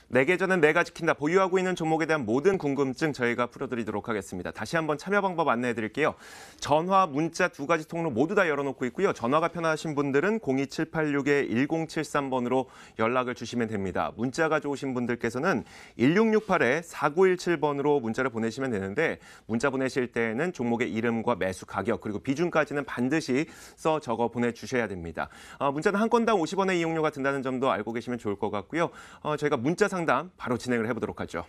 내 계좌는 내가 지킨다. 보유하고 있는 종목에 대한 모든 궁금증 저희가 풀어드리도록 하겠습니다. 다시 한번 참여 방법 안내해드릴게요. 전화, 문자 두 가지 통로 모두 다 열어놓고 있고요. 전화가 편하신 분들은 02786-1073번으로 연락을 주시면 됩니다. 문자가 좋으신 분들께서는 1668-4917번으로 문자를 보내시면 되는데 문자 보내실 때에는 종목의 이름과 매수 가격 그리고 비중까지는 반드시 써 적어 보내주셔야 됩니다. 문자는 한 건당 50원의 이용료가 든다는 점도 알고 계시면 좋을 것 같고요. 저희가 문자 상담 바로 진행을 해보도록 하죠.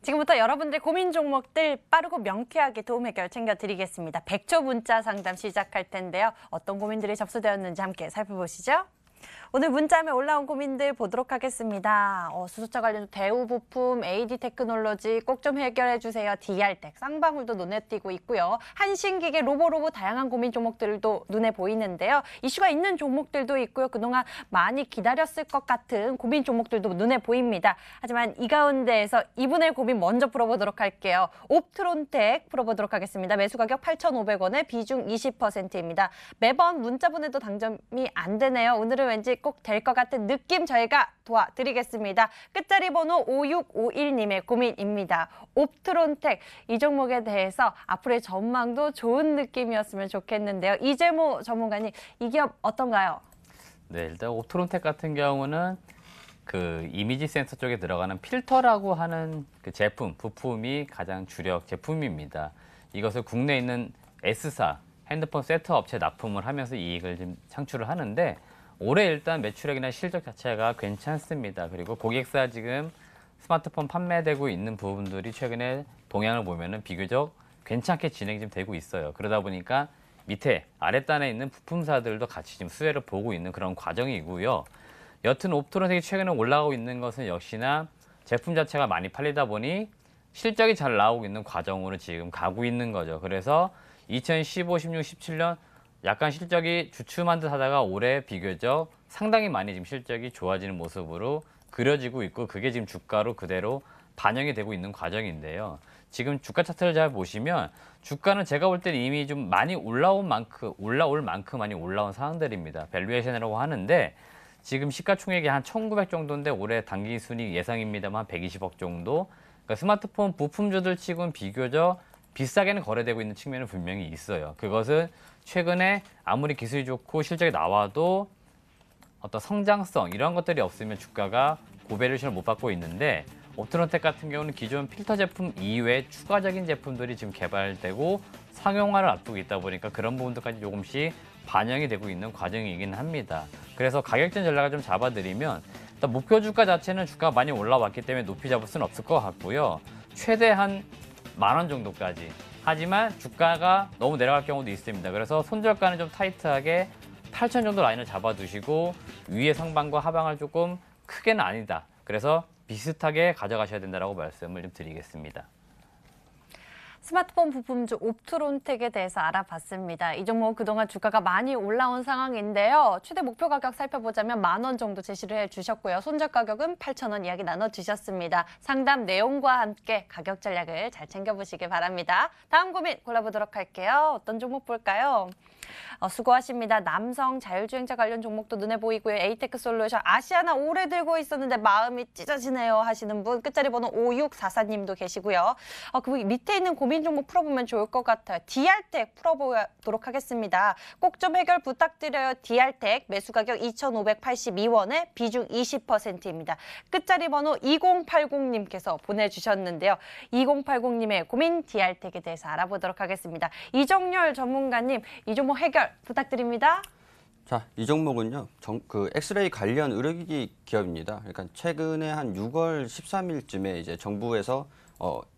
지금부터 여러분들 고민 종목들 빠르고 명쾌하게 도움 해결 챙겨드리겠습니다. 100초 문자 상담 시작할 텐데요. 어떤 고민들이 접수되었는지 함께 살펴보시죠. 오늘 문자함에 올라온 고민들 보도록 하겠습니다. 수소차 관련 대우 부품, AD 테크놀로지 꼭 좀 해결해 주세요. DR텍, 쌍방울도 눈에 띄고 있고요. 한신기계, 로보로보 다양한 고민 종목들도 눈에 보이는데요. 이슈가 있는 종목들도 있고요. 그동안 많이 기다렸을 것 같은 고민 종목들도 눈에 보입니다. 하지만 이 가운데에서 이분의 고민 먼저 풀어보도록 할게요. 옵트론텍 풀어보도록 하겠습니다. 매수 가격 8,500원에 비중 20%입니다. 매번 문자 보내도 당첨이 안 되네요. 오늘은 왠지 꼭 될 것 같은 느낌 저희가 도와드리겠습니다. 끝자리 번호 5651님의 고민입니다. 옵트론텍 이 종목에 대해서 앞으로의 전망도 좋은 느낌이었으면 좋겠는데요. 이재모 전문가님 이 기업 어떤가요? 네, 일단 옵트론텍 같은 경우는 그 이미지 센서 쪽에 들어가는 필터라고 하는 그 제품, 부품이 가장 주력 제품입니다. 이것을 국내에 있는 S사 핸드폰 세트 업체 납품을 하면서 이익을 좀 창출을 하는데 올해 일단 매출액이나 실적 자체가 괜찮습니다. 그리고 고객사 지금 스마트폰 판매되고 있는 부분들이 최근에 동향을 보면은 비교적 괜찮게 진행이 좀 되고 있어요. 그러다 보니까 밑에 아랫단에 있는 부품사들도 같이 지금 수혜를 보고 있는 그런 과정이고요. 여튼 옵트론텍이 최근에 올라가고 있는 것은 역시나 제품 자체가 많이 팔리다 보니 실적이 잘 나오고 있는 과정으로 지금 가고 있는 거죠. 그래서 2015, 16, 17년 약간 실적이 주춤한 듯 하다가 올해 비교적 상당히 많이 지금 실적이 좋아지는 모습으로 그려지고 있고 그게 지금 주가로 그대로 반영이 되고 있는 과정인데요. 지금 주가 차트를 잘 보시면 주가는 제가 볼 때는 이미 좀 많이 올라올 만큼 많이 올라온 상황들입니다. 밸류에이션이라고 하는데 지금 시가총액이 한 1,900 정도인데 올해 당기 순이익 예상입니다만 120억 정도. 그러니까 스마트폰 부품주들 치고는 비교적 비싸게는 거래되고 있는 측면은 분명히 있어요. 그것은 최근에 아무리 기술이 좋고 실적이 나와도 어떤 성장성 이런 것들이 없으면 주가가 고밸류에이션을 못 받고 있는데 옵트론텍 같은 경우는 기존 필터 제품 이외에 추가적인 제품들이 지금 개발되고 상용화를 앞두고 있다 보니까 그런 부분들까지 조금씩 반영이 되고 있는 과정이긴 합니다. 그래서 가격전 전략을 좀 잡아드리면 일단 목표 주가 자체는 주가가 많이 올라왔기 때문에 높이 잡을 수는 없을 것 같고요. 최대한 10,000원 정도까지. 하지만 주가가 너무 내려갈 경우도 있습니다. 그래서 손절가는 좀 타이트하게 8,000 정도 라인을 잡아두시고 위에 상방과 하방을 조금 크게는 아니다. 그래서 비슷하게 가져가셔야 된다고 말씀을 좀 드리겠습니다. 스마트폰 부품주 옵트론텍에 대해서 알아봤습니다. 이 종목 그동안 주가가 많이 올라온 상황인데요. 최대 목표 가격 살펴보자면 10,000원 정도 제시를 해주셨고요. 손절 가격은 8,000원 이야기 나눠주셨습니다. 상담 내용과 함께 가격 전략을 잘 챙겨보시길 바랍니다. 다음 고민 골라보도록 할게요. 어떤 종목 볼까요? 수고하십니다. 남성 자율주행차 관련 종목도 눈에 보이고요. 에이테크 솔루션 아시아나 오래 들고 있었는데 마음이 찢어지네요 하시는 분 끝자리 번호 5644님도 계시고요. 그 밑에 있는 고민 종목 풀어보면 좋을 것 같아요. DR텍 풀어보도록 하겠습니다. 꼭 좀 해결 부탁드려요. DR텍 매수 가격 2,582원에 비중 20%입니다. 끝자리 번호 2080님께서 보내주셨는데요. 2080님의 고민 DR텍에 대해서 알아보도록 하겠습니다. 이정열 전문가님, 이 종목 해결 부탁드립니다. 자, 이 종목은요, 엑스레이 관련 의료기기 기업입니다. 그러니까 최근에 한 6월 13일쯤에 이제 정부에서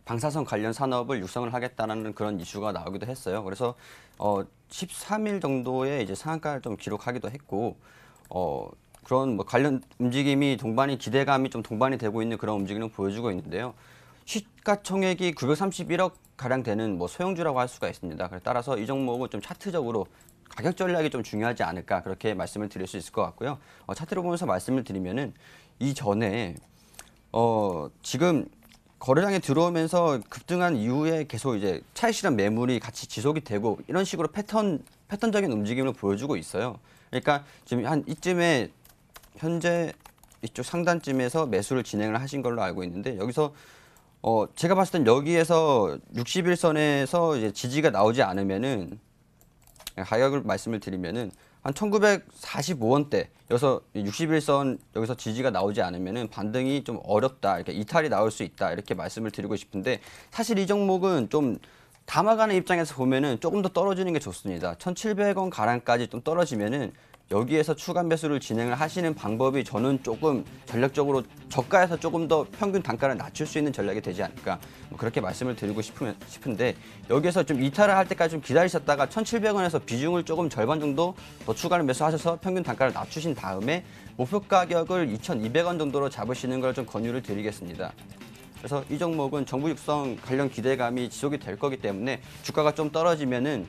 방사선 관련 산업을 육성을 하겠다는 그런 이슈가 나오기도 했어요. 그래서 13일 정도의 이제 상한가를 좀 기록하기도 했고, 그런 뭐 관련 움직임이 기대감이 좀 동반이 되고 있는 그런 움직임을 보여주고 있는데요. 시가총액이 931억 가량 되는 뭐 소형주라고 할 수가 있습니다. 따라서 이 종목은 좀 차트적으로 가격 전략이 좀 중요하지 않을까 그렇게 말씀을 드릴 수 있을 것 같고요. 차트를 보면서 말씀을 드리면은 이전에 지금 거래량에 들어오면서 급등한 이후에 계속 이제 차익 실현 매물이 같이 지속이 되고 이런 식으로 패턴적인 움직임을 보여주고 있어요. 그러니까 지금 한 이쯤에 현재 이쪽 상단쯤에서 매수를 진행을 하신 걸로 알고 있는데 여기서 제가 봤을 땐 여기에서 61선에서 이제 지지가 나오지 않으면은 가격을 말씀을 드리면은 한 1945원대 여기서 61선 여기서 지지가 나오지 않으면은 반등이 좀 어렵다 이렇게 이탈이 나올 수 있다 이렇게 말씀을 드리고 싶은데 사실 이 종목은 좀 담아가는 입장에서 보면은 조금 더 떨어지는 게 좋습니다. 1,700원 가량까지 좀 떨어지면은 여기에서 추가 매수를 진행을 하시는 방법이 저는 조금 전략적으로 저가에서 조금 더 평균 단가를 낮출 수 있는 전략이 되지 않을까 뭐 그렇게 말씀을 드리고 싶은데 여기에서 좀 이탈을 할 때까지 좀 기다리셨다가 1,700원에서 비중을 조금 절반 정도 더 추가를 매수하셔서 평균 단가를 낮추신 다음에 목표 가격을 2,200원 정도로 잡으시는 걸 좀 권유를 드리겠습니다. 그래서 이 종목은 정부 육성 관련 기대감이 지속이 될 거기 때문에 주가가 좀 떨어지면은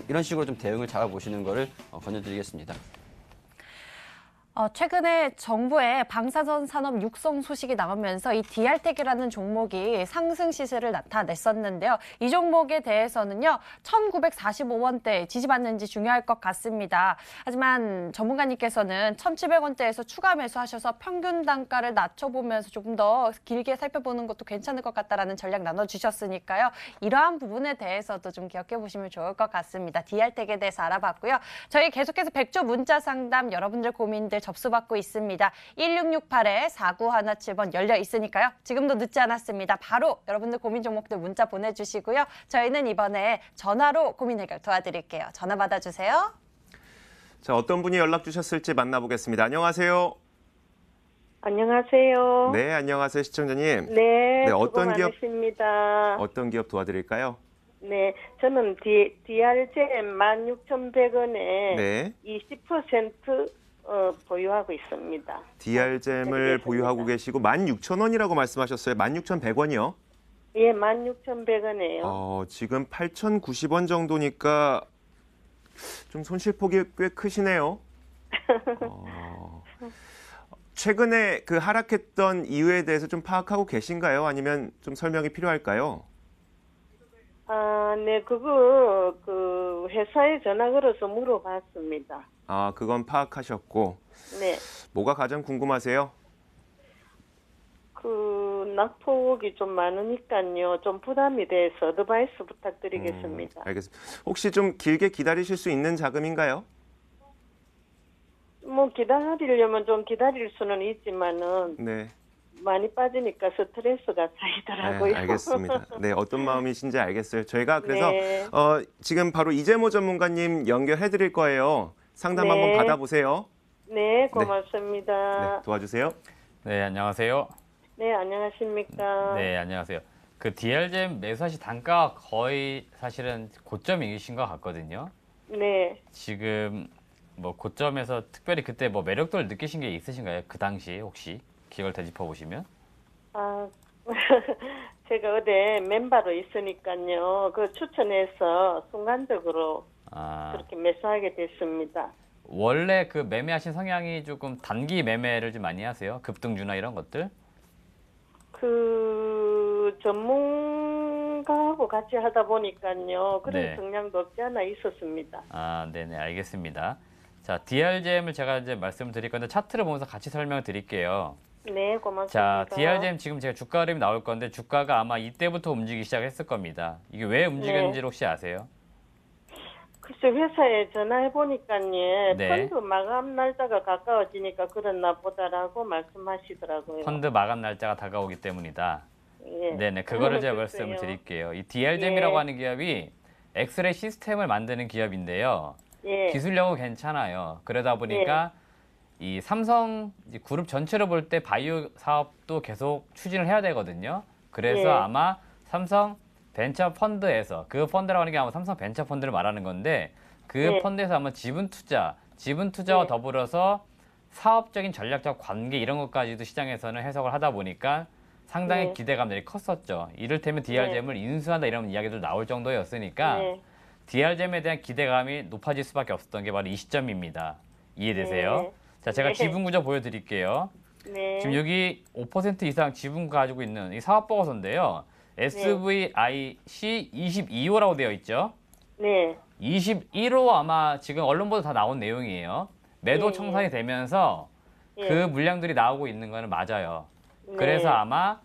이런 식으로 좀 대응을 잡아보시는 거를 권유드리겠습니다. 최근에 정부의 방사선 산업 육성 소식이 나오면서 이 DR텍이라는 종목이 상승 시세를 나타냈었는데요. 이 종목에 대해서는요, 1,945원대 지지받는지 중요할 것 같습니다. 하지만 전문가님께서는 1,700원대에서 추가 매수하셔서 평균 단가를 낮춰보면서 조금 더 길게 살펴보는 것도 괜찮을 것 같다라는 전략 나눠주셨으니까요. 이러한 부분에 대해서도 좀 기억해 보시면 좋을 것 같습니다. DR텍에 대해서 알아봤고요. 저희 계속해서 백조 문자 상담 여러분들 고민들 접수받고 있습니다. 1668-4917번 열려 있으니까요. 지금도 늦지 않았습니다. 바로 여러분들 고민 종목들 문자 보내주시고요. 저희는 이번에 전화로 고민 해결 도와드릴게요. 전화 받아주세요. 자, 어떤 분이 연락 주셨을지 만나보겠습니다. 안녕하세요. 안녕하세요. 네, 안녕하세요, 시청자님. 네, 수고 어떤 기업 많으십니다. 어떤 기업 도와드릴까요? 네, 저는 DR잼 16,100원에 네. 20% 보유하고 있습니다. DR잼을 보유하고 계시고 16,000원이라고 말씀하셨어요. 16,100원이요? 예, 16,100원이에요. 지금 8,090원 정도니까 좀 손실폭이 꽤 크시네요. 최근에 그 하락했던 이유에 대해서 좀 파악하고 계신가요? 아니면 좀 설명이 필요할까요? 네, 그거 회사에 전화 걸어서 물어봤습니다. 그건 파악하셨고. 네, 뭐가 가장 궁금하세요? 낙폭이 좀 많으니까요. 좀 부담이 돼서 어드바이스 부탁드리겠습니다. 알겠습니다. 혹시 좀 길게 기다리실 수 있는 자금인가요? 뭐 기다리려면 좀 기다릴 수는 있지만은 네. 많이 빠지니까 스트레스가 쌓이더라고요. 네, 알겠습니다. 네, 어떤 마음이신지 알겠어요. 저희가 그래서 네. 지금 바로 이재모 전문가님 연결해 드릴 거예요. 상담 네. 한번 받아보세요. 네, 고맙습니다. 네, 도와주세요. 네, 안녕하세요. 네, 안녕하십니까. 네, 안녕하세요. 그 DR잼 매수하시 단가가 거의 사실은 고점이신 것 같거든요. 네. 지금 뭐 고점에서 특별히 그때 뭐 매력도를 느끼신 게 있으신가요? 그 당시 혹시 기억을 되짚어 보시면? 제가 어디 멤버로 있으니까요. 그 추천해서 순간적으로 그렇게 매수하게 됐습니다. 원래 그 매매하신 성향이 조금 단기 매매를 좀 많이 하세요? 급등주나 이런 것들? 전문가하고 같이 하다 보니까요. 그런 네. 성향도 없지 않아 있었습니다. 네네, 알겠습니다. 자, DR잼을 제가 이제 말씀을 드릴 건데 차트를 보면서 같이 설명을 드릴게요. 네, 고맙습니다. 자, DR잼 지금 제가 주가 흐름이 나올 건데 주가가 아마 이때부터 움직이기 시작했을 겁니다. 이게 왜 움직였는지 혹시 아세요? 글쎄 회사에 전화해 보니까요. 네. 펀드 마감 날짜가 가까워지니까 그랬나 보다라고 말씀하시더라고요. 펀드 마감 날짜가 다가오기 때문이다. 예. 네네, 그거를 제가 글쎄요. 말씀을 드릴게요. 이 DR잼이라고 예. 하는 기업이 엑스레이 시스템을 만드는 기업인데요. 예. 기술력은 괜찮아요. 그러다 보니까 이 삼성 그룹 전체로 볼 때 바이오 사업도 계속 추진을 해야 되거든요. 그래서 예. 아마 삼성 벤처 펀드에서, 그 펀드라고 하는 게 아마 삼성 벤처 펀드를 말하는 건데 그 예. 펀드에서 아마 지분 투자와 예. 더불어서 사업적인 전략적 관계 이런 것까지도 시장에서는 해석을 하다 보니까 상당히 네. 기대감들이 컸었죠. 이를테면 DR잼을 인수한다 이런 이야기도 나올 정도였으니까 네. DR잼에 대한 기대감이 높아질 수밖에 없었던 게 바로 이 시점입니다. 이해되세요? 네. 자, 제가 네. 지분 구조 보여드릴게요. 네. 지금 여기 5% 이상 지분 가지고 있는 이 사업 보고서인데요. SVIC 22호라고 되어 있죠. 네. 21호 아마 지금 언론 보도 다 나온 내용이에요. 매도 예, 청산이 되면서 예. 그 물량들이 나오고 있는 거는 맞아요. 네. 그래서 아마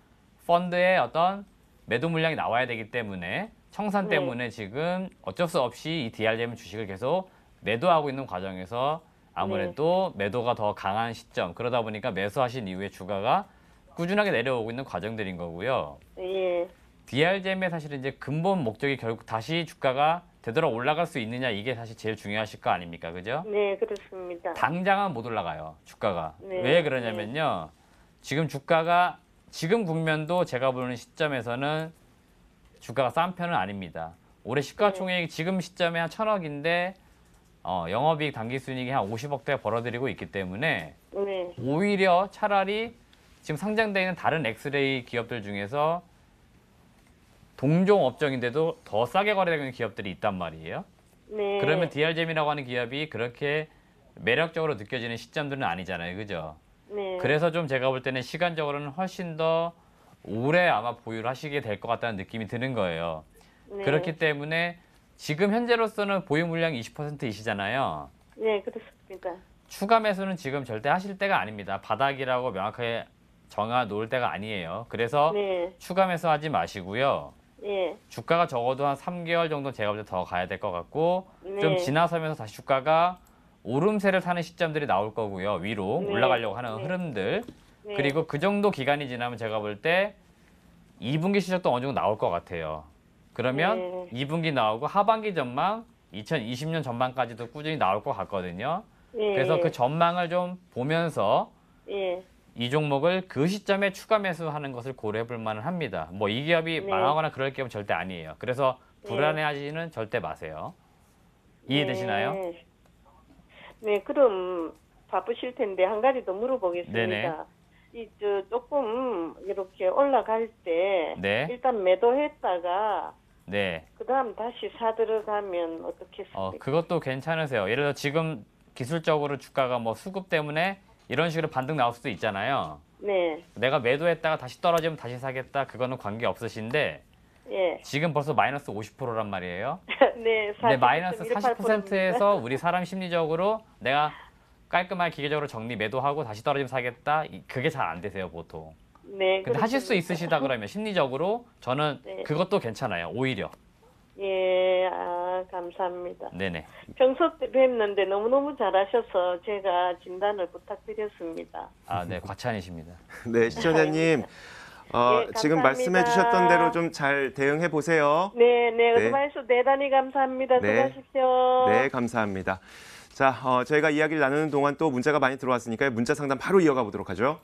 펀드에 어떤 매도 물량이 나와야 되기 때문에 청산 네. 때문에 지금 어쩔 수 없이 이 DRGM 주식을 계속 매도하고 있는 과정에서 아무래도 매도가 더 강한 시점, 그러다 보니까 매수하신 이후에 주가가 꾸준하게 내려오고 있는 과정들인 거고요. 예. DRGM의 사실은 이제 근본 목적이 결국 다시 주가가 되돌아 올라갈 수 있느냐, 이게 사실 제일 중요하실 거 아닙니까? 그죠? 네, 그렇습니다. 당장은 못 올라가요, 주가가. 네, 왜 그러냐면요. 지금 주가가, 지금 국면도 제가 보는 시점에서는 주가가 싼 편은 아닙니다. 올해 시가총액이 지금 시점에 한 1,000억인데 영업이익 당기순이익이 한 50억대 벌어들이고 있기 때문에 네. 오히려 차라리 지금 상장되어 있는 다른 엑스레이 기업들 중에서 동종 업종인데도 더 싸게 거래되고 있는 기업들이 있단 말이에요. 네. 그러면 DRGM이라고 하는 기업이 그렇게 매력적으로 느껴지는 시점들은 아니잖아요. 그죠? 네. 그래서 좀 제가 볼 때는 시간적으로는 훨씬 더 오래 아마 보유를 하시게 될 것 같다는 느낌이 드는 거예요. 네. 그렇기 때문에 지금 현재로서는 보유 물량이 20%이시잖아요. 네, 그렇습니다. 추가 매수는 지금 절대 하실 때가 아닙니다. 바닥이라고 명확하게 정하 놓을 때가 아니에요. 그래서 네. 추가 매수하지 마시고요. 예. 주가가 적어도 한 3개월 정도 제가 볼 때 더 가야 될 것 같고 네. 좀 지나서면서 다시 주가가 오름세를 타는 시점들이 나올 거고요. 위로 네. 올라가려고 하는 네. 흐름들. 네. 그리고 그 정도 기간이 지나면 제가 볼 때 2분기 실적도 어느 정도 나올 것 같아요. 그러면 네. 2분기 나오고 하반기 전망, 2020년 전망까지도 꾸준히 나올 것 같거든요. 예. 그래서 그 전망을 좀 보면서 예. 이 종목을 그 시점에 추가 매수하는 것을 고려해 볼 만은 합니다. 뭐 이 기업이 네. 망하거나 그럴 기업은 절대 아니에요. 그래서 불안해하지는 절대 마세요. 이해되시나요? 네. 네, 그럼 바쁘실 텐데 한 가지 더 물어보겠습니다. 네네. 조금 이렇게 올라갈 때 네. 일단 매도했다가 네. 그다음 다시 사 들어가면 어떻겠습니까? 그것도 괜찮으세요. 예를 들어 지금 기술적으로 주가가 뭐 수급 때문에 이런 식으로 반등 나올 수도 있잖아요. 네. 내가 매도했다가 다시 떨어지면 다시 사겠다. 그거는 관계 없으신데 예. 지금 벌써 마이너스 50%란 말이에요. 네, 근데 마이너스 40.18%입니다. 40%에서 우리 사람 심리적으로 내가 깔끔하게 기계적으로 정리 매도하고 다시 떨어지면 사겠다. 그게 잘 안 되세요, 보통. 네. 근데 하실 수 그렇습니다. 있으시다 그러면 심리적으로 저는 네. 그것도 괜찮아요. 오히려. 예, 감사합니다. 네네. 평소 때 뵙는데 너무너무 잘하셔서 제가 진단을 부탁드렸습니다. 네, 과찬이십니다. 네, 시청자님. 예, 지금 감사합니다. 말씀해 주셨던 대로 좀 잘 대응해 보세요. 네, 네. 어드바이스 대단히 감사합니다. 네. 수고하십시오. 네, 감사합니다. 자, 저희가 이야기를 나누는 동안 또 문자가 많이 들어왔으니까 문자 상담 바로 이어가 보도록 하죠.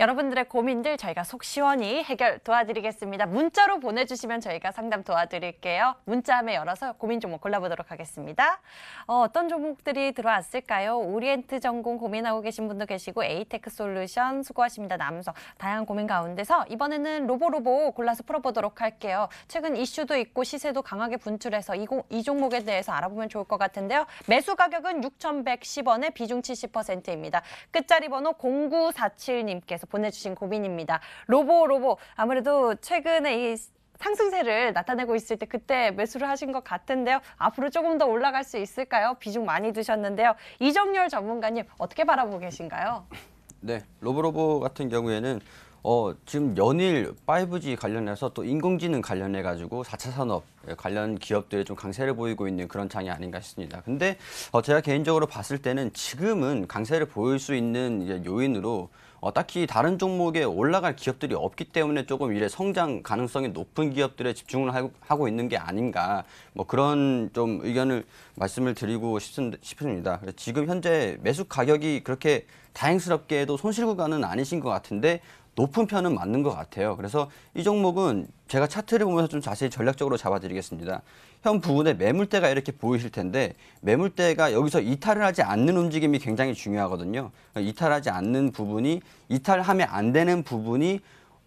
여러분들의 고민들 저희가 속 시원히 해결 도와드리겠습니다. 문자로 보내주시면 저희가 상담 도와드릴게요. 문자함에 열어서 고민 종목 골라보도록 하겠습니다. 어떤 종목들이 들어왔을까요? 오리엔트 전공 고민하고 계신 분도 계시고 에이테크 솔루션 수고하십니다. 남성 다양한 고민 가운데서 이번에는 로보로보 골라서 풀어보도록 할게요. 최근 이슈도 있고 시세도 강하게 분출해서 이 종목에 대해서 알아보면 좋을 것 같은데요. 매수 가격은 6,110원에 비중 70%입니다. 끝자리 번호 0947님께서 보내주신 고민입니다. 로보 아무래도 최근에 이 상승세를 나타내고 있을 때 그때 매수를 하신 것 같은데요. 앞으로 조금 더 올라갈 수 있을까요? 비중 많이 드셨는데요. 이정열 전문가님 어떻게 바라보고 계신가요? 네, 로보로보 같은 경우에는 지금 연일 5G 관련해서 또 인공지능 관련해 가지고 4차 산업 관련 기업들이 좀 강세를 보이고 있는 그런 장이 아닌가 싶습니다. 근데 제가 개인적으로 봤을 때는 지금은 강세를 보일 수 있는 이제 요인으로 딱히 다른 종목에 올라갈 기업들이 없기 때문에 조금 이래 성장 가능성이 높은 기업들에 집중을 하고 있는 게 아닌가, 뭐 그런 좀 의견을 말씀을 드리고 싶습니다. 지금 현재 매수 가격이 그렇게 다행스럽게도 손실 구간은 아니신 것 같은데 높은 편은 맞는 것 같아요. 그래서 이 종목은 제가 차트를 보면서 좀 자세히 전략적으로 잡아드리겠습니다. 현 부분에 매물대가 이렇게 보이실 텐데 매물대가 여기서 이탈을 하지 않는 움직임이 굉장히 중요하거든요. 이탈하지 않는 부분이, 이탈하면 안 되는 부분이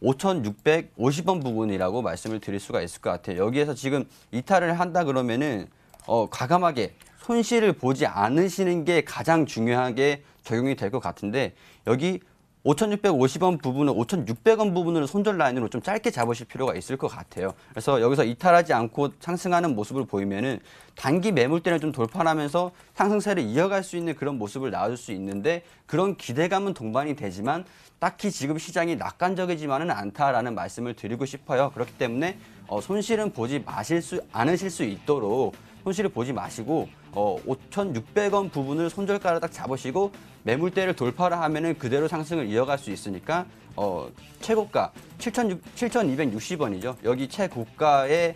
5,650원 부분이라고 말씀을 드릴 수가 있을 것 같아요. 여기에서 지금 이탈을 한다 그러면은 과감하게 손실을 보지 않으시는 게 가장 중요하게 적용이 될 것 같은데 여기 5,650원 부분은 5,600원 부분을 손절 라인으로 좀 짧게 잡으실 필요가 있을 것 같아요. 그래서 여기서 이탈하지 않고 상승하는 모습을 보이면은 단기 매물대를 좀 돌파하면서 상승세를 이어갈 수 있는 그런 모습을 나와줄 수 있는데 그런 기대감은 동반이 되지만 딱히 지금 시장이 낙관적이지만은 않다라는 말씀을 드리고 싶어요. 그렇기 때문에 손실은 보지 않으실 수 있도록 손실을 보지 마시고 5,600원 부분을 손절가를 딱 잡으시고 매물대를 돌파를 하면은 그대로 상승을 이어갈 수 있으니까 최고가 7,260원이죠. 여기 최고가의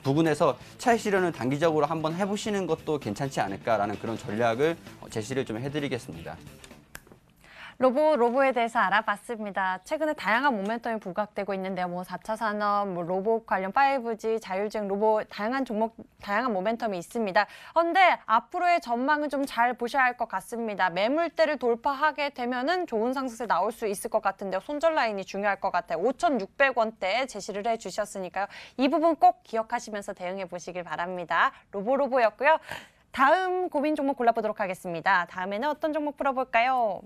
부분에서 차익 실현을 단기적으로 한번 해보시는 것도 괜찮지 않을까라는 그런 전략을 제시를 좀 해드리겠습니다. 로보에 대해서 알아봤습니다. 최근에 다양한 모멘텀이 부각되고 있는데요. 뭐 4차 산업, 뭐 로봇 관련 5G, 자율주행 로봇, 다양한 종목, 다양한 모멘텀이 있습니다. 그런데 앞으로의 전망은 좀 잘 보셔야 할 것 같습니다. 매물대를 돌파하게 되면은 좋은 상승세 나올 수 있을 것 같은데요. 손절 라인이 중요할 것 같아요. 5,600원대 제시를 해주셨으니까요. 이 부분 꼭 기억하시면서 대응해 보시길 바랍니다. 로보였고요. 다음 고민 종목 골라보도록 하겠습니다. 다음에는 어떤 종목 풀어볼까요?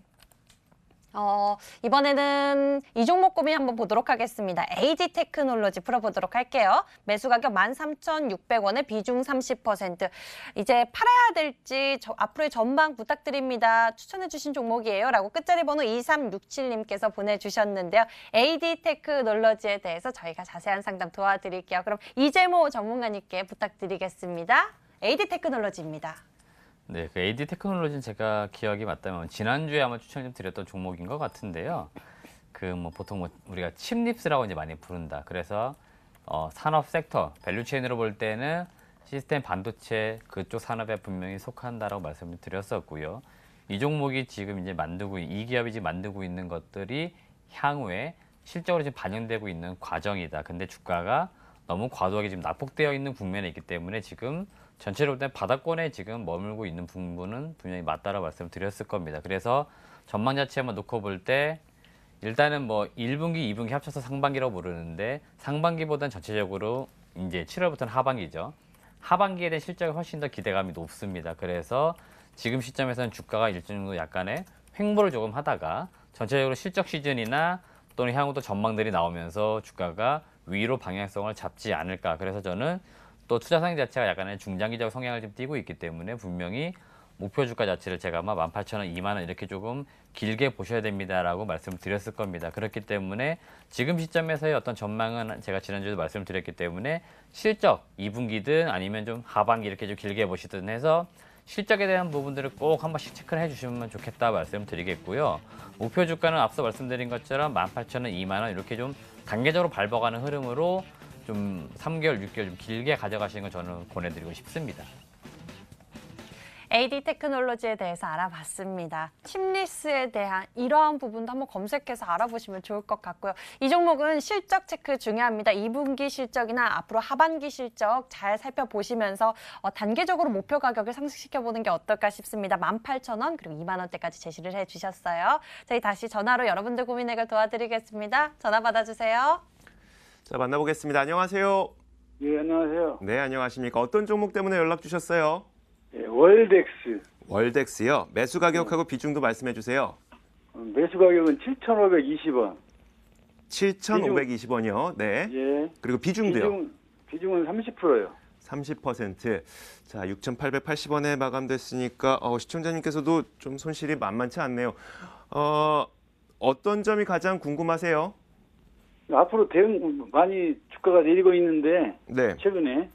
이번에는 이 종목 고민 한번 보도록 하겠습니다. AD 테크놀로지 풀어보도록 할게요. 매수 가격 13,600원에 비중 30%. 이제 팔아야 될지 앞으로의 전망 부탁드립니다. 추천해 주신 종목이에요. 라고 끝자리 번호 2367님께서 보내주셨는데요. AD 테크놀로지에 대해서 저희가 자세한 상담 도와드릴게요. 그럼 이재모 전문가님께 부탁드리겠습니다. AD 테크놀로지입니다. 네, 그 AD 테크놀로지는 제가 기억이 맞다면 지난주에 아마 추천을 좀 드렸던 종목인 것 같은데요. 그 뭐 보통 뭐 우리가 칩립스라고 이제 많이 부른다. 그래서 산업 섹터 밸류체인으로 볼 때는 시스템 반도체 그쪽 산업에 분명히 속한다라고 말씀을 드렸었고요. 이 종목이 지금 이제 이 기업이 지금 만들고 있는 것들이 향후에 실적으로 지금 반영되고 있는 과정이다. 근데 주가가 너무 과도하게 지금 낙폭되어 있는 국면에 있기 때문에 지금 전체로 볼 때 바닥권에 지금 머물고 있는 부분은 분명히 맞다라고 말씀드렸을 겁니다. 그래서 전망 자체 한번 놓고 볼 때 일단은 뭐 1분기, 2분기 합쳐서 상반기라고 부르는데 상반기보다는 전체적으로 이제 7월부터는 하반기죠. 하반기에 대한 실적이 훨씬 더 기대감이 높습니다. 그래서 지금 시점에서는 주가가 일정 정도 약간의 횡보를 조금 하다가 전체적으로 실적 시즌이나 또는 향후도 전망들이 나오면서 주가가 위로 방향성을 잡지 않을까. 그래서 저는 또 투자 상황 자체가 약간의 중장기적 성향을 좀 띠고 있기 때문에 분명히 목표 주가 자체를 제가 아마 18,000원, 2만원 이렇게 조금 길게 보셔야 됩니다라고 말씀을 드렸을 겁니다. 그렇기 때문에 지금 시점에서의 어떤 전망은 제가 지난주에도 말씀을 드렸기 때문에 실적 2분기든 아니면 좀 하반기 이렇게 좀 길게 보시든 해서 실적에 대한 부분들을 꼭 한 번씩 체크를 해주시면 좋겠다 말씀드리겠고요. 목표 주가는 앞서 말씀드린 것처럼 18,000원, 2만원 이렇게 좀 단계적으로 밟아가는 흐름으로 좀 3개월, 6개월 좀 길게 가져가시는 걸 저는 권해드리고 싶습니다. AD 테크놀로지에 대해서 알아봤습니다. 칩리스에 대한 이러한 부분도 한번 검색해서 알아보시면 좋을 것 같고요. 이 종목은 실적 체크 중요합니다. 2분기 실적이나 앞으로 하반기 실적 잘 살펴보시면서 단계적으로 목표 가격을 상승시켜보는 게 어떨까 싶습니다. 18,000원 그리고 2만 원대까지 제시를 해주셨어요. 저희 다시 전화로 여러분들 고민 해결 도와드리겠습니다. 전화 받아주세요. 자, 만나보겠습니다. 안녕하세요. 예, 안녕하세요. 네, 안녕하십니까. 어떤 종목 때문에 연락 주셨어요? 예, 월덱스. 월덱스요. 매수 가격하고 비중도 말씀해 주세요. 매수 가격은 7,520원. 7,520원이요. 네. 예. 그리고 비중도요. 비중은 30%예요. 30%. 자, 6,880원에 마감됐으니까 시청자님께서도 좀 손실이 만만치 않네요. 어떤 점이 가장 궁금하세요? 앞으로 대응 많이 주가가 내리고 있는데 네. 최근에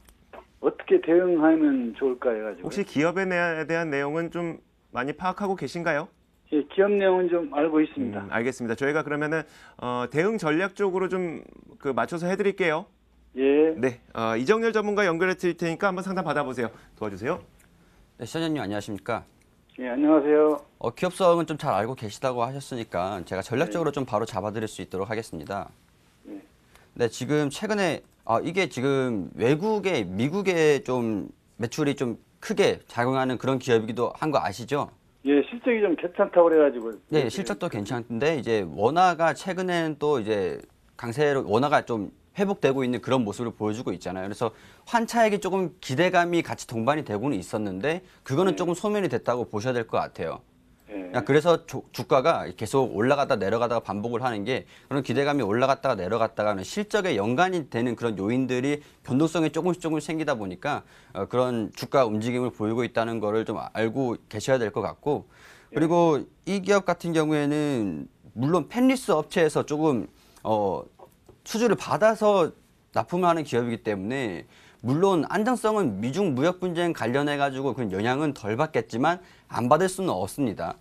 어떻게 대응하면 좋을까 해가지고. 혹시 기업에 대한 내용은 좀 많이 파악하고 계신가요? 예, 기업 내용은 좀 알고 있습니다. 알겠습니다. 저희가 그러면은 대응 전략 쪽으로 좀 맞춰서 해드릴게요. 예. 네, 이정열 전문가 연결해 드릴 테니까 한번 상담 받아보세요. 도와주세요. 네, 시장님 안녕하십니까? 예, 안녕하세요. 기업성은 좀 잘 알고 계시다고 하셨으니까 제가 전략적으로 좀 바로 잡아드릴 수 있도록 하겠습니다. 네, 지금 최근에 이게 지금 미국에 좀 매출이 좀 크게 작용하는 그런 기업이기도 한 거 아시죠? 예, 실적이 좀 괜찮다고 그래가지고. 네, 실적도 괜찮은데 이제 원화가 최근에는 또 이제 강세로 원화가 좀 회복되고 있는 그런 모습을 보여주고 있잖아요. 그래서 환차익이 조금 기대감이 같이 동반이 되고는 있었는데 그거는 조금 소멸이 됐다고 보셔야 될 것 같아요. 예. 그래서 주가가 계속 올라갔다 내려가다가 반복을 하는 게 그런 기대감이 올라갔다가 내려갔다가 실적에 연관이 되는 그런 요인들이 변동성이 조금씩 생기다 보니까 그런 주가 움직임을 보이고 있다는 거를 좀 알고 계셔야 될 것 같고 그리고 이 기업 같은 경우에는 물론 펜리스 업체에서 조금 수주를 받아서 납품을 하는 기업이기 때문에 물론 안정성은 미중 무역 분쟁 관련해 가지고 그런 영향은 덜 받겠지만 안 받을 수는 없습니다.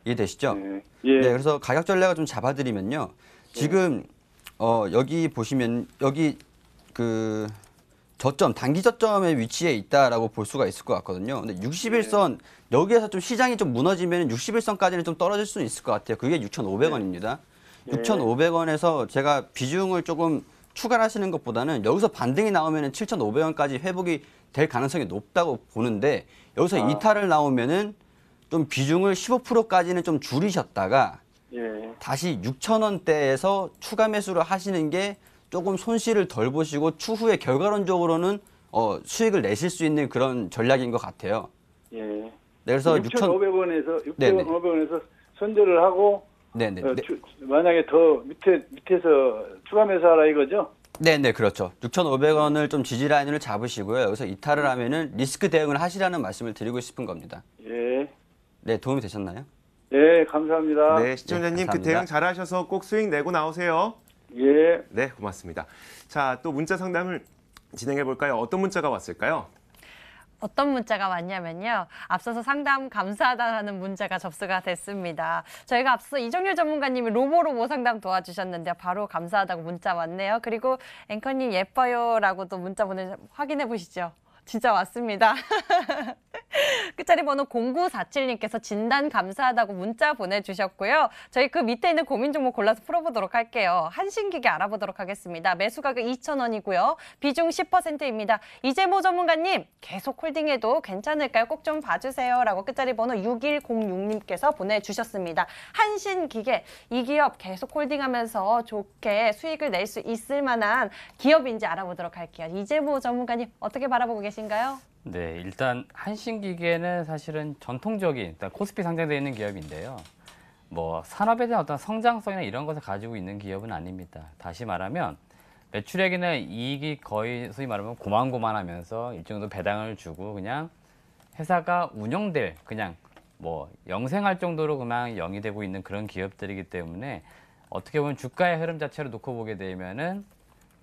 이해되시죠? 예. 네, 그래서 가격 전략을 좀 잡아드리면요. 지금 여기 보시면 여기 그 저점 단기 저점의 위치에 있다라고 볼 수가 있을 것 같거든요. 근데 61선 여기에서 좀 시장이 좀 무너지면 61선까지는 좀 떨어질 수는 있을 것 같아요. 그게 6,500원입니다. 6,500원에서 제가 비중을 조금 추가를 하시는 것보다는 여기서 반등이 나오면 7,500원까지 회복이 될 가능성이 높다고 보는데 여기서 이탈을 나오면은 좀 비중을 15%까지는 좀 줄이셨다가 예. 다시 6,000원대에서 추가 매수를 하시는 게 조금 손실을 덜 보시고 추후에 결과론적으로는 수익을 내실 수 있는 그런 전략인 것 같아요. 예. 네, 그래서 6,500원에서 손절을 하고 네네. 만약에 더 밑에서 추가 매수하라 이거죠? 네네, 그렇죠. 6,500원을 좀 지지 라인을 잡으시고요. 여기서 이탈을 하면은 리스크 대응을 하시라는 말씀을 드리고 싶은 겁니다. 예. 네, 도움이 되셨나요? 예, 감사합니다. 네, 시청자님 그 감사합니다. 대응 잘하셔서 꼭 수익 내고 나오세요. 예. 네, 고맙습니다. 자, 또 문자 상담을 진행해 볼까요? 어떤 문자가 왔을까요? 어떤 문자가 왔냐면요. 앞서서 상담 감사하다는 문자가 접수가 됐습니다. 저희가 앞서 이정률 전문가님이 로보로보 상담 도와주셨는데 바로 감사하다고 문자 왔네요. 그리고 앵커님 예뻐요라고도 문자 확인해 보시죠. 진짜 왔습니다. 끝자리 번호 0947님께서 진단 감사하다고 문자 보내주셨고요. 저희 그 밑에 있는 고민 종목 골라서 풀어보도록 할게요. 한신기계 알아보도록 하겠습니다. 매수 가격 2,000원이고요. 비중 10%입니다. 이재모 전문가님 계속 홀딩해도 괜찮을까요? 꼭 좀 봐주세요. 라고 끝자리 번호 6106님께서 보내주셨습니다. 한신기계 이 기업 계속 홀딩하면서 좋게 수익을 낼 수 있을 만한 기업인지 알아보도록 할게요. 이재모 전문가님 어떻게 바라보고 계신가요? 네, 일단 한신기계는 사실은 전통적인 일단 코스피 상장되어 있는 기업인데요. 뭐 산업에 대한 어떤 성장성이나 이런 것을 가지고 있는 기업은 아닙니다. 다시 말하면 매출액이나 이익이 거의 소위 말하면 고만고만하면서 일정 정도 배당을 주고 그냥 회사가 운영될 그냥 뭐 영생할 정도로 그냥 영위되고 있는 그런 기업들이기 때문에 어떻게 보면 주가의 흐름 자체를 놓고 보게 되면은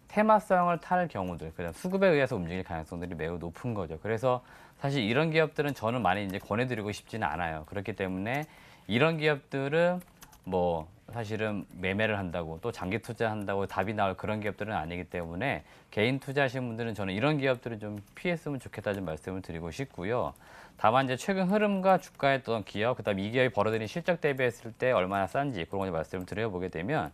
테마성을 탈 경우들, 그다음 수급에 의해서 움직일 가능성들이 매우 높은 거죠. 그래서 사실 이런 기업들은 저는 많이 이제 권해드리고 싶지는 않아요. 그렇기 때문에 이런 기업들은 뭐 사실은 매매를 한다고 또 장기 투자한다고 답이 나올 그런 기업들은 아니기 때문에 개인 투자하시는 분들은 저는 이런 기업들은 좀 피했으면 좋겠다 좀 말씀을 드리고 싶고요. 다만 이제 최근 흐름과 주가의 어떤 기업, 그다음 이 기업이 벌어들인 실적 대비했을 때 얼마나 싼지 그런 거 말씀을 드려보게 되면.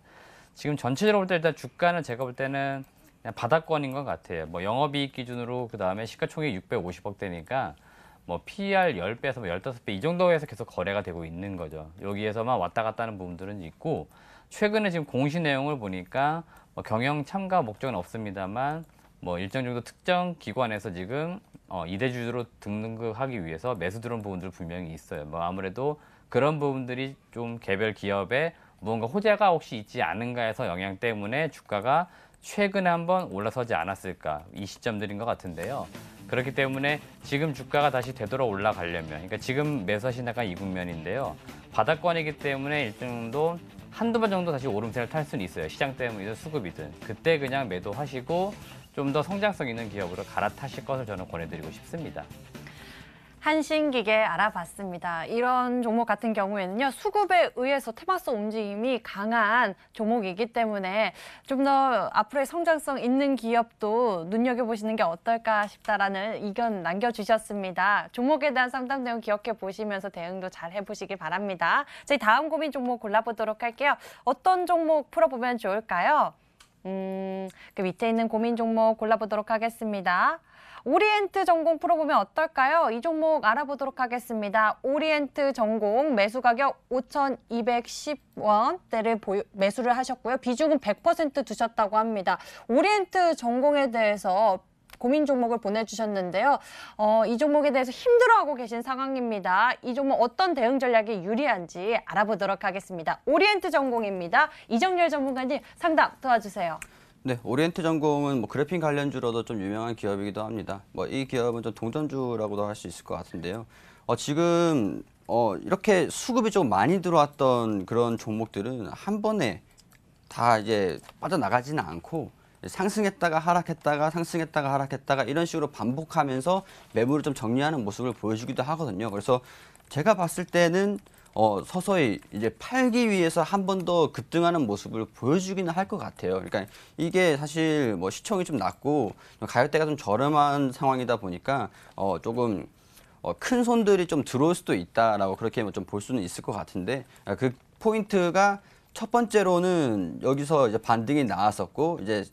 지금 전체적으로 볼 때 일단 주가는 제가 볼 때는 그냥 바닥권인 것 같아요. 뭐 영업이익 기준으로 그 다음에 시가총액 650억대니까 뭐 PER 10배에서 뭐 15배 이 정도에서 계속 거래가 되고 있는 거죠. 여기에서만 왔다 갔다 하는 부분들은 있고 최근에 지금 공시 내용을 보니까 뭐 경영 참가 목적은 없습니다만 뭐 일정 정도 특정 기관에서 지금 이대주주로 등록하기 위해서 매수 들어온 부분들 분명히 있어요. 뭐 아무래도 그런 부분들이 좀 개별 기업에 무언가 호재가 혹시 있지 않은가 해서 영향 때문에 주가가 최근에 한번 올라서지 않았을까 이 시점들인 것 같은데요. 그렇기 때문에 지금 주가가 다시 되돌아 올라가려면 그러니까 지금 매수하신 약간 이 국면인데요. 바닥권이기 때문에 일정 정도 한두 번 정도 다시 오름세를 탈 수는 있어요. 시장 때문이든 수급이든. 그때 그냥 매도하시고 좀 더 성장성 있는 기업으로 갈아타실 것을 저는 권해드리고 싶습니다. 한신기계 알아봤습니다. 이런 종목 같은 경우에는요. 수급에 의해서 테마성 움직임이 강한 종목이기 때문에 좀 더 앞으로의 성장성 있는 기업도 눈여겨보시는 게 어떨까 싶다라는 의견 남겨주셨습니다. 종목에 대한 상담 내용 기억해 보시면서 대응도 잘 해보시길 바랍니다. 저희 다음 고민 종목 골라보도록 할게요. 어떤 종목 풀어보면 좋을까요? 그 밑에 있는 고민 종목 골라보도록 하겠습니다. 오리엔트 전공 풀어보면 어떨까요? 이 종목 알아보도록 하겠습니다. 오리엔트 전공 매수 가격 5,210원대를 매수를 하셨고요. 비중은 100% 두셨다고 합니다. 오리엔트 전공에 대해서 고민 종목을 보내주셨는데요. 이 종목에 대해서 힘들어하고 계신 상황입니다. 이 종목 어떤 대응 전략이 유리한지 알아보도록 하겠습니다. 오리엔트 전공입니다. 이정열 전문가님 상담 도와주세요. 네, 오리엔트 전공은 뭐 그래핀 관련주로도 좀 유명한 기업이기도 합니다. 뭐 이 기업은 좀 동전주라고도 할 수 있을 것 같은데요. 지금 이렇게 수급이 좀 많이 들어왔던 그런 종목들은 한 번에 다 이제 빠져나가지는 않고 상승했다가 하락했다가 상승했다가 하락했다가 이런 식으로 반복하면서 매물을 좀 정리하는 모습을 보여주기도 하거든요. 그래서 제가 봤을 때는 서서히 이제 팔기 위해서 한 번 더 급등하는 모습을 보여주기는 할 것 같아요. 그러니까 이게 사실 뭐 시총이 좀 낮고 가격대가 좀 저렴한 상황이다 보니까 조금 큰 손들이 좀 들어올 수도 있다라고 그렇게 좀 볼 수는 있을 것 같은데 그 포인트가 첫 번째로는 여기서 이제 반등이 나왔었고 이제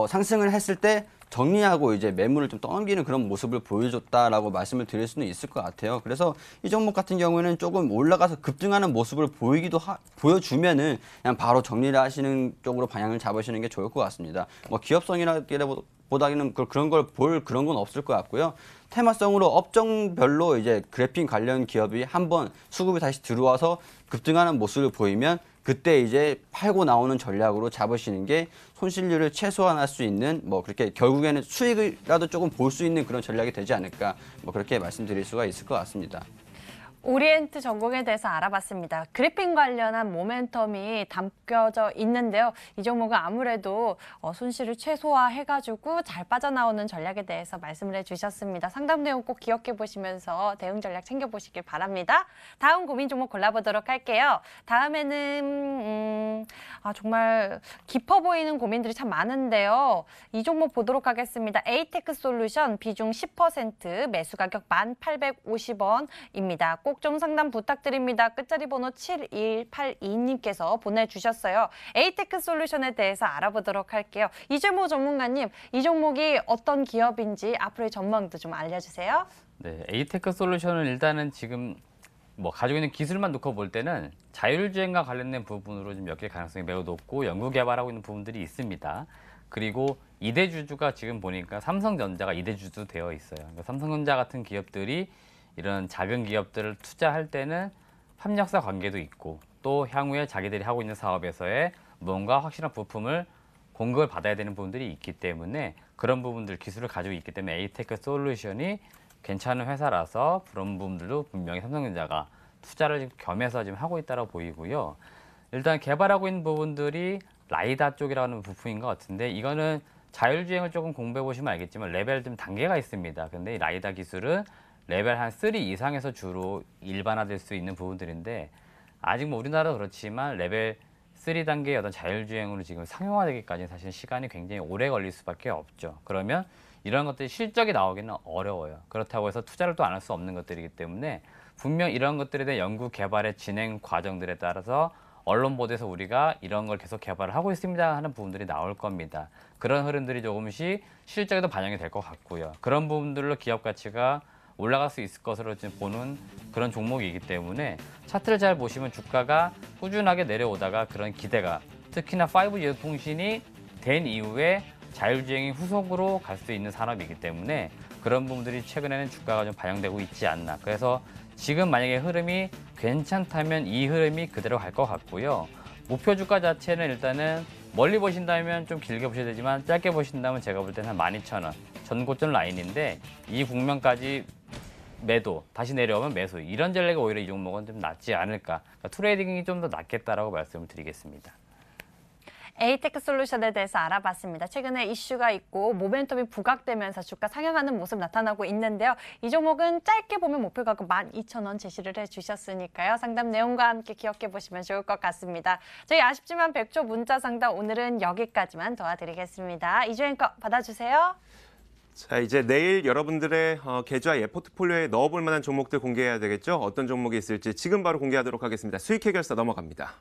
상승을 했을 때 정리하고 이제 매물을 좀 떠넘기는 그런 모습을 보여줬다라고 말씀을 드릴 수는 있을 것 같아요. 그래서 이 종목 같은 경우에는 조금 올라가서 급등하는 모습을 보여주면은 그냥 바로 정리를 하시는 쪽으로 방향을 잡으시는 게 좋을 것 같습니다. 뭐 기업성이라기보다는 그런 걸 볼 그런 건 없을 것 같고요. 테마성으로 업종별로 이제 그래핀 관련 기업이 한번 수급이 다시 들어와서 급등하는 모습을 보이면 그때 이제 팔고 나오는 전략으로 잡으시는 게 손실률을 최소화할 수 있는 뭐 그렇게 결국에는 수익이라도 조금 볼 수 있는 그런 전략이 되지 않을까 뭐 그렇게 말씀드릴 수가 있을 것 같습니다. 오리엔트 전공에 대해서 알아봤습니다. 그래핀 관련한 모멘텀이 담겨져 있는데요. 이 종목은 아무래도 손실을 최소화해가지고 잘 빠져나오는 전략에 대해서 말씀을 해주셨습니다. 상담 내용 꼭 기억해 보시면서 대응 전략 챙겨보시길 바랍니다. 다음 고민 종목 골라보도록 할게요. 다음에는 정말 깊어 보이는 고민들이 참 많은데요. 이 종목 보도록 하겠습니다. 에이테크 솔루션 비중 10%, 매수 가격 1,850원입니다. 꼭 좀 상담 부탁드립니다. 끝자리 번호 7182님께서 보내주셨어요. 에이테크 솔루션에 대해서 알아보도록 할게요. 이재모 전문가님, 이 종목이 어떤 기업인지 앞으로의 전망도 좀 알려주세요. 네, 에이테크 솔루션은 일단은 지금 뭐 가지고 있는 기술만 놓고 볼 때는 자율주행과 관련된 부분으로 좀 엮일 가능성이 매우 높고 연구 개발하고 있는 부분들이 있습니다. 그리고 2대 주주가 지금 보니까 삼성전자가 2대 주주 되어 있어요. 그러니까 삼성전자 같은 기업들이 이런 작은 기업들을 투자할 때는 협력사 관계도 있고 또 향후에 자기들이 하고 있는 사업에서의 뭔가 확실한 부품을 공급을 받아야 되는 부분들이 있기 때문에 그런 부분들 기술을 가지고 있기 때문에 에이테크 솔루션이 괜찮은 회사라서 그런 부분들도 분명히 삼성전자가 투자를 겸해서 지금 하고 있다고 보이고요. 일단 개발하고 있는 부분들이 라이다 쪽이라는 부품인 것 같은데 이거는 자율주행을 조금 공부해 보시면 알겠지만 레벨 좀 단계가 있습니다. 근데 이 라이다 기술은 레벨 한 3 이상에서 주로 일반화될 수 있는 부분들인데 아직 뭐 우리나라도 그렇지만 레벨 3 단계의 어떤 자율주행으로 지금 상용화되기까지는 사실 시간이 굉장히 오래 걸릴 수밖에 없죠. 그러면 이런 것들이 실적이 나오기는 어려워요. 그렇다고 해서 투자를 또 안 할 수 없는 것들이기 때문에 분명 이런 것들에 대한 연구 개발의 진행 과정들에 따라서 언론 보도에서 우리가 이런 걸 계속 개발을 하고 있습니다 하는 부분들이 나올 겁니다. 그런 흐름들이 조금씩 실적에도 반영이 될 것 같고요. 그런 부분들로 기업 가치가 올라갈 수 있을 것으로 지금 보는 그런 종목이기 때문에 차트를 잘 보시면 주가가 꾸준하게 내려오다가 그런 기대가 특히나 5G 통신이 된 이후에 자율주행이 후속으로 갈 수 있는 산업이기 때문에 그런 부분들이 최근에는 주가가 좀 반영되고 있지 않나. 그래서 지금 만약에 흐름이 괜찮다면 이 흐름이 그대로 갈 것 같고요. 목표 주가 자체는 일단은 멀리 보신다면 좀 길게 보셔야 되지만 짧게 보신다면 제가 볼 때는 한 12,000원 전고점 라인인데 이 국면까지 매도, 다시 내려오면 매수 이런 전략이 오히려 이 종목은 좀 낫지 않을까. 그러니까 트레이딩이 좀 더 낫겠다라고 말씀을 드리겠습니다. 에이테크 솔루션에 대해서 알아봤습니다. 최근에 이슈가 있고 모멘텀이 부각되면서 주가 상향하는 모습 나타나고 있는데요. 이 종목은 짧게 보면 목표 가격 12,000원 제시를 해주셨으니까요. 상담 내용과 함께 기억해 보시면 좋을 것 같습니다. 저희 아쉽지만 100조 문자 상담 오늘은 여기까지만 도와드리겠습니다. 이주 앵커 받아주세요. 자, 이제 내일 여러분들의 계좌 예포트폴리오에 넣어볼 만한 종목들 공개해야 되겠죠? 어떤 종목이 있을지 지금 바로 공개하도록 하겠습니다. 수익 해결사 넘어갑니다.